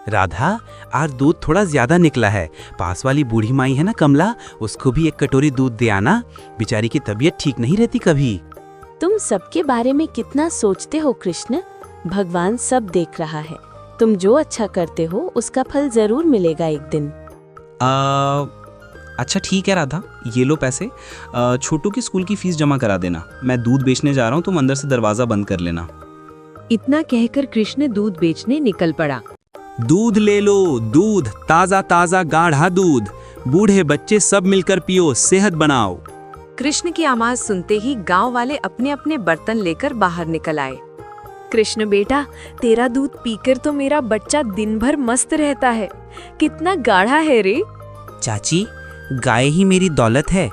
राधा, आज दूध थोड़ा ज्यादा निकला है। पास वाली बूढ़ी माई है ना कमला, उसको भी एक कटोरी दूध दे आना। बेचारी की तबीयत ठीक नहीं रहती कभी। तुम सबके बारे में कितना सोचते हो कृष्ण। भगवान सब देख रहा है। तुम जो अच्छा करते हो उसका फल जरूर मिलेगा एक दिन। अच्छा ठीक है राधा, ये लो पैसे। छोटू की स्कूल की फीस जमा करा देना। मैं दूध बेचने जा रहा हूँ, तुम अंदर से दरवाजा बंद कर लेना। इतना कहकर कृष्ण दूध बेचने निकल पड़ा। दूध ले लो, दूध, ताजा ताजा गाढ़ा दूध। बूढ़े बच्चे सब मिलकर पियो, सेहत बनाओ। कृष्ण की आवाज सुनते ही गांव वाले अपने अपने बर्तन लेकर बाहर निकल आए। कृष्ण बेटा, तेरा दूध पीकर तो मेरा बच्चा दिन भर मस्त रहता है। कितना गाढ़ा है रे। चाची, गाय ही मेरी दौलत है।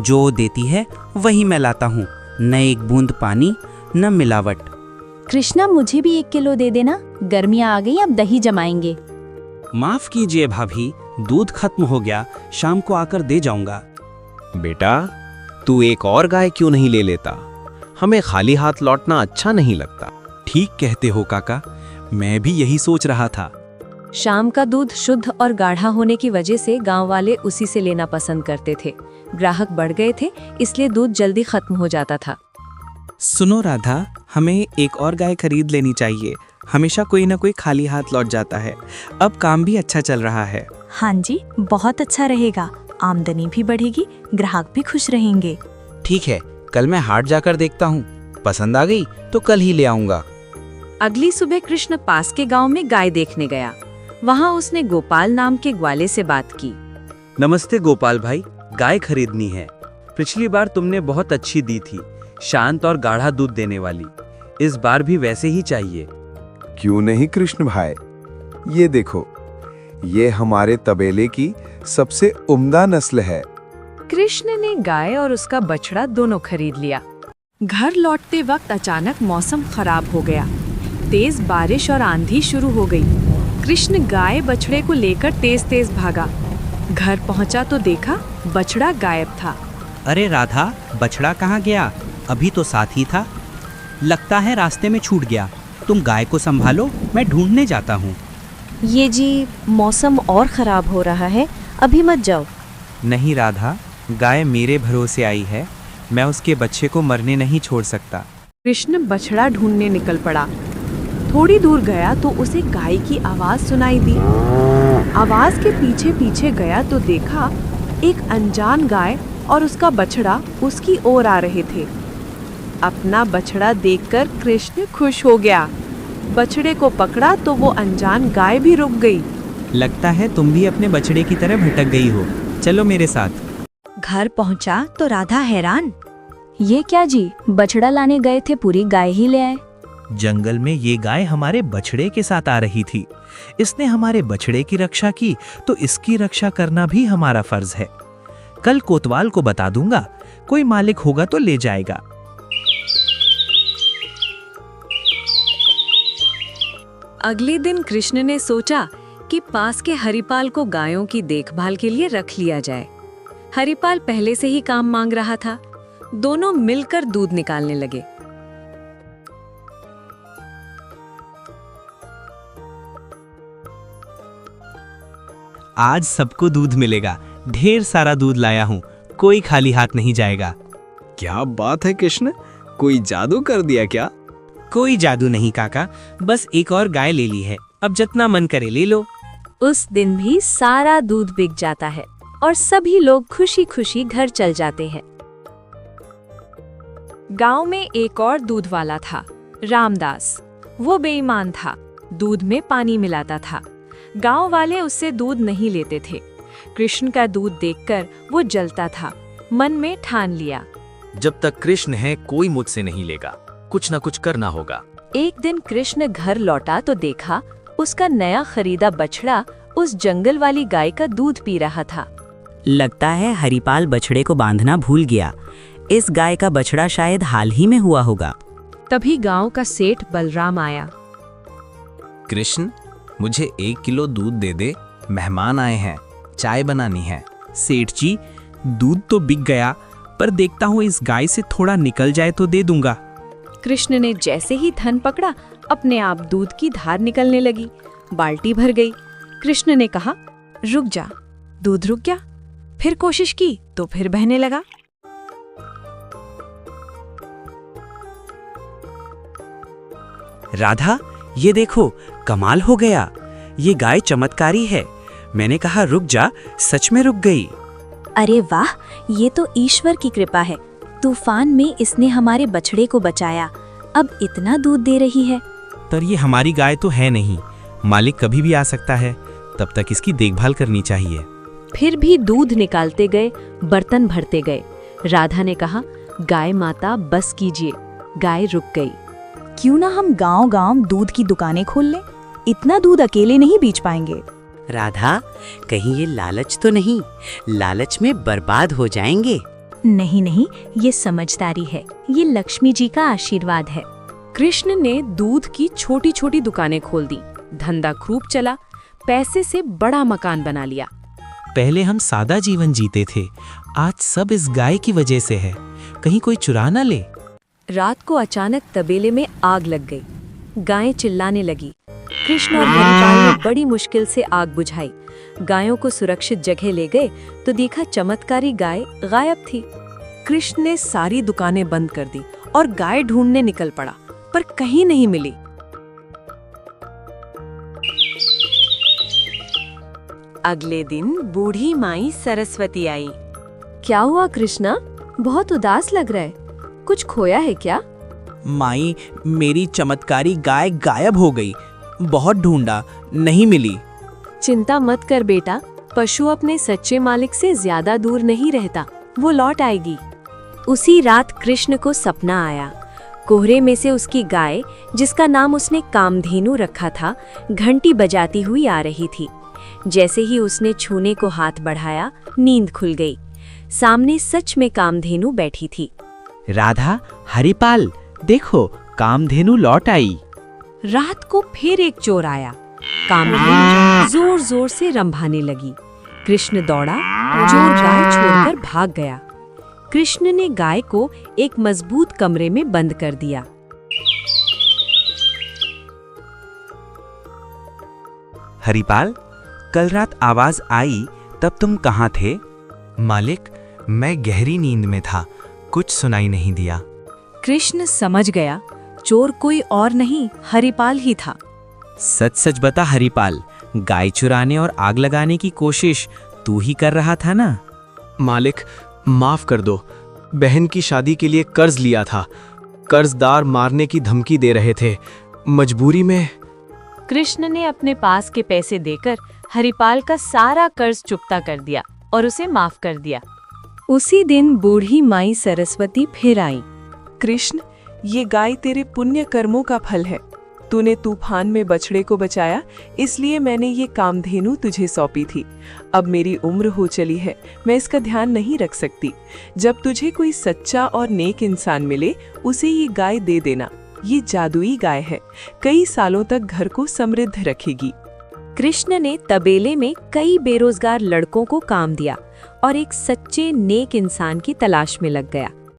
जो देती है वही मैं लाता हूँ। न एक बूंद पानी, न मिलावट। कृष्णा, मुझे भी 1 किलो दे देना। गर्मियाँ आ गई, अब दही जमाएंगे। माफ कीजिए भाभी, दूध खत्म हो गया, शाम को आकर दे जाऊंगा। बेटा, तू एक और गाय क्यों नहीं ले लेता? हमें खाली हाथ लौटना अच्छा नहीं लगता। ठीक कहते हो काका, मैं भी यही सोच रहा था। शाम का दूध शुद्ध और गाढ़ा होने की वजह से गांव वाले उसी से लेना पसंद करते थे। ग्राहक बढ़ गए थे, इसलिए दूध जल्दी खत्म हो जाता था। सुनो राधा, हमें एक और गाय खरीद लेनी चाहिए। हमेशा कोई ना कोई खाली हाथ लौट जाता है। अब काम भी अच्छा चल रहा है। हाँ जी, बहुत अच्छा रहेगा। आमदनी भी बढ़ेगी, ग्राहक भी खुश रहेंगे। ठीक है, कल मैं हाट जाकर देखता हूँ। पसंद आ गई तो कल ही ले आऊंगा। अगली सुबह कृष्ण पास के गांव में गाय देखने गया। वहां उसने गोपाल नाम के ग्वाले से बात की। नमस्ते गोपाल भाई, गाय खरीदनी है। पिछली बार तुमने बहुत अच्छी दी थी, शांत और गाढ़ा दूध देने वाली। इस बार भी वैसे ही चाहिए। क्यों नहीं कृष्ण भाई, ये देखो, ये हमारे तबेले की सबसे उम्दा नस्ल है। कृष्ण ने गाय और उसका बछड़ा दोनों खरीद लिया। घर लौटते वक्त अचानक मौसम खराब हो गया। तेज बारिश और आंधी शुरू हो गई। कृष्ण गाय बछड़े को लेकर तेज तेज भागा। घर पहुंचा तो देखा बछड़ा गायब था। अरे राधा, बछड़ा कहाँ गया? अभी तो साथ ही था। लगता है रास्ते में छूट गया। तुम गाय को संभालो, मैं ढूंढने जाता हूँ। ये जी, मौसम और खराब हो रहा है, अभी मत जाओ। नहीं राधा, गाय मेरे भरोसे आई है। मैं उसके बच्चे को मरने नहीं छोड़ सकता। कृष्ण बछड़ा ढूंढने निकल पड़ा। थोड़ी दूर गया तो उसे गाय की आवाज सुनाई दी। आवाज के पीछे पीछे गया तो देखा एक अनजान गाय और उसका बछड़ा उसकी ओर आ रहे थे। अपना बछड़ा देखकर कृष्ण खुश हो गया। बछड़े को पकड़ा तो वो अनजान गाय भी रुक गई। लगता है तुम भी अपने बछड़े की तरह भटक गई हो। चलो मेरे साथ। घर पहुंचा तो राधा हैरान। ये क्या जी, बछड़ा लाने गए थे, पूरी गाय ही ले आए। जंगल में ये गाय हमारे बछड़े के साथ आ रही थी। इसने हमारे बछड़े की रक्षा की, तो इसकी रक्षा करना भी हमारा फर्ज है। कल कोतवाल को बता दूंगा, कोई मालिक होगा तो ले जाएगा। अगले दिन कृष्ण ने सोचा कि पास के हरिपाल को गायों की देखभाल के लिए रख लिया जाए। हरिपाल पहले से ही काम मांग रहा था। दोनों मिलकर दूध निकालने लगे। आज सबको दूध मिलेगा। ढेर सारा दूध लाया हूँ, कोई खाली हाथ नहीं जाएगा। क्या बात है कृष्ण, कोई जादू कर दिया क्या? कोई जादू नहीं काका, बस एक और गाय ले ली है। अब जितना मन करे ले लो। उस दिन भी सारा दूध बिक जाता है और सभी लोग खुशी खुशी घर चल जाते हैं। गांव में एक और दूध वाला था, रामदास। वो बेईमान था, दूध में पानी मिलाता था। गांव वाले उससे दूध नहीं लेते थे। कृष्ण का दूध देखकर वो जलता था। मन में ठान लिया, जब तक कृष्ण है कोई मुझसे नहीं लेगा। कुछ न कुछ करना होगा। एक दिन कृष्ण घर लौटा तो देखा उसका नया खरीदा बछड़ा उस जंगल वाली गाय का दूध पी रहा था। लगता है हरिपाल बछड़े को बांधना भूल गया। इस गाय का बछड़ा शायद हाल ही में हुआ होगा। तभी गांव का सेठ बलराम आया। कृष्ण, मुझे 1 किलो दूध दे दे, मेहमान आए हैं, चाय बनानी है। सेठ जी, दूध तो बिक गया, पर देखता हूँ इस गाय से थोड़ा निकल जाए तो दे दूंगा। कृष्ण ने जैसे ही थन पकड़ा, अपने आप दूध की धार निकलने लगी। बाल्टी भर गई। कृष्ण ने कहा, रुक जा। दूध रुक गया। फिर कोशिश की तो फिर बहने लगा। राधा, ये देखो, कमाल हो गया। ये गाय चमत्कारी है। मैंने कहा रुक जा, सच में रुक गई। अरे वाह, ये तो ईश्वर की कृपा है। तूफान में इसने हमारे बछड़े को बचाया, अब इतना दूध दे रही है। पर ये हमारी गाय तो है नहीं, मालिक कभी भी आ सकता है, तब तक इसकी देखभाल करनी चाहिए। फिर भी दूध निकालते गए, बर्तन भरते गए। राधा ने कहा, गाय माता बस कीजिए। गाय रुक गई। क्यों ना हम गांव-गांव दूध की दुकानें खोल लें? इतना दूध अकेले नहीं बेच पाएंगे। राधा, कहीं ये लालच तो नहीं? लालच में बर्बाद हो जाएंगे। नहीं नहीं, ये समझदारी है, ये लक्ष्मी जी का आशीर्वाद है। कृष्ण ने दूध की छोटी छोटी दुकानें खोल दी। धंधा खूब चला। पैसे से बड़ा मकान बना लिया। पहले हम सादा जीवन जीते थे, आज सब इस गाय की वजह से है। कहीं कोई चुरा ना ले। रात को अचानक तबेले में आग लग गई। गायें चिल्लाने लगी। कृष्ण और हरिपाल ने बड़ी मुश्किल से आग बुझाई। गायों को सुरक्षित जगह ले गए तो देखा चमत्कारी गाय गायब थी। कृष्ण ने सारी दुकानें बंद कर दी और गाय ढूंढने निकल पड़ा, पर कहीं नहीं मिली। अगले दिन बूढ़ी माई सरस्वती आई। क्या हुआ कृष्णा, बहुत उदास लग रहा है, कुछ खोया है क्या? माई, मेरी चमत्कारी गाय गायब हो गई। बहुत ढूंढा, नहीं मिली। चिंता मत कर बेटा, पशु अपने सच्चे मालिक से ज्यादा दूर नहीं रहता, वो लौट आएगी। उसी रात कृष्ण को सपना आया। कोहरे में से उसकी गाय, जिसका नाम उसने कामधेनु रखा था, घंटी बजाती हुई आ रही थी। जैसे ही उसने छूने को हाथ बढ़ाया, नींद खुल गई। सामने सच में कामधेनु बैठी थी। राधा, हरिपाल, देखो, कामधेनु लौट आई। रात को फिर एक चोर आया। कामधेनु जोर जोर से रंभाने लगी। कृष्ण दौड़ा, चोर गाय छोड़कर भाग गया। कृष्ण ने गाय को एक मजबूत कमरे में बंद कर दिया। हरिपाल, कल रात आवाज आई, तब तुम कहाँ थे? मालिक, मैं गहरी नींद में था, कुछ सुनाई नहीं दिया। कृष्ण समझ गया, चोर कोई और नहीं, हरिपाल ही था। सच सच बता हरिपाल, गाय चुराने और आग लगाने की कोशिश तू ही कर रहा था ना? मालिक, माफ कर दो। बहन की शादी के लिए कर्ज लिया था। कर्जदार मारने की धमकी दे रहे थे। मजबूरी में। कृष्ण ने अपने पास के पैसे देकर हरिपाल का सारा कर्ज चुकता कर दिया और उसे माफ कर दिया। उसी दिन बूढ़ी माई सरस्वती फिर आई। कृष्ण, ये गाय तेरे पुण्य कर्मों का फल है। तूने तूफान में बछड़े को बचाया, इसलिए मैंने ये कामधेनु तुझे सौंपी थी। अब मेरी उम्र हो चली है, मैं इसका ध्यान नहीं रख सकती। जब तुझे कोई सच्चा और नेक इंसान मिले, उसे ये गाय दे देना। ये जादुई गाय है, कई सालों तक घर को समृद्ध रखेगी। कृष्ण ने तबेले में कई बेरोजगार लड़कों को काम दिया और एक सच्चे नेक इंसान की तलाश में लग गया।